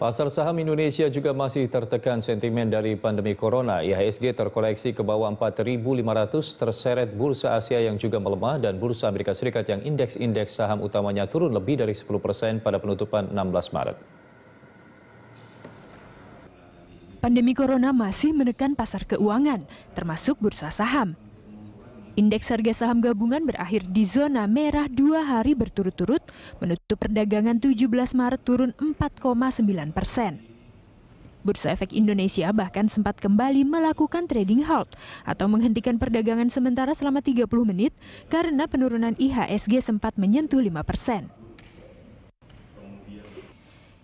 Pasar saham Indonesia juga masih tertekan sentimen dari pandemi corona. IHSG terkoreksi ke bawah 4.500, terseret bursa Asia yang juga melemah dan bursa Amerika Serikat yang indeks saham utamanya turun lebih dari 10% pada penutupan 16 Maret. Pandemi corona masih menekan pasar keuangan, termasuk bursa saham. Indeks harga saham gabungan berakhir di zona merah 2 hari berturut-turut, menutup perdagangan 17 Maret turun 4,9%. Bursa Efek Indonesia bahkan sempat kembali melakukan trading halt atau menghentikan perdagangan sementara selama 30 menit karena penurunan IHSG sempat menyentuh 5%.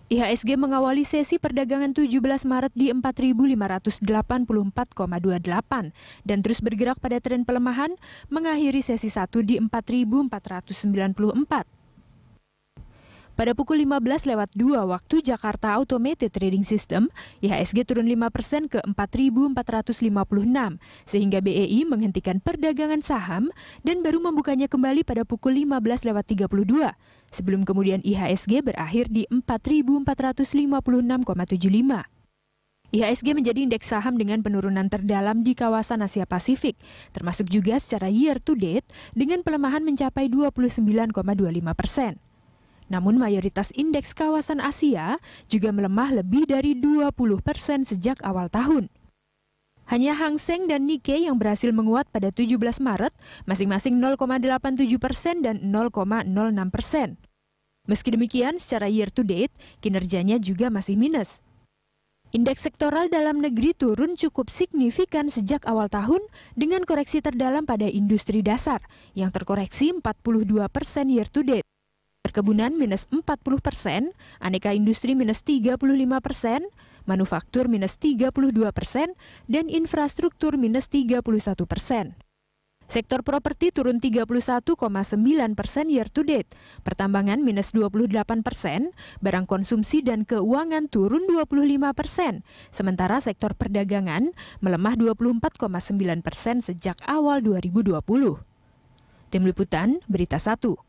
IHSG mengawali sesi perdagangan 17 Maret di 4.584,28 dan terus bergerak pada tren pelemahan, mengakhiri sesi 1 di 4.494. Pada pukul 15:02 waktu Jakarta Automated Trading System, IHSG turun 5% ke 4.456, sehingga BEI menghentikan perdagangan saham dan baru membukanya kembali pada pukul 15:32, sebelum kemudian IHSG berakhir di 4.456,75. IHSG menjadi indeks saham dengan penurunan terdalam di kawasan Asia Pasifik, termasuk juga secara year to date dengan pelemahan mencapai 29,25%. Namun mayoritas indeks kawasan Asia juga melemah lebih dari 20% sejak awal tahun. Hanya Hang Seng dan Nikkei yang berhasil menguat pada 17 Maret, masing-masing 0,87% dan 0,06%. Meski demikian, secara year to date, kinerjanya juga masih minus. Indeks sektoral dalam negeri turun cukup signifikan sejak awal tahun dengan koreksi terdalam pada industri dasar yang terkoreksi 42% year to date. Perkebunan minus 40%, aneka industri minus 35%, manufaktur minus 32%, dan infrastruktur minus 31%. Sektor properti turun 31,9% year to date, pertambangan minus 28%, barang konsumsi dan keuangan turun 25%, sementara sektor perdagangan melemah 24,9% sejak awal 2020. Tim Liputan, Berita 1.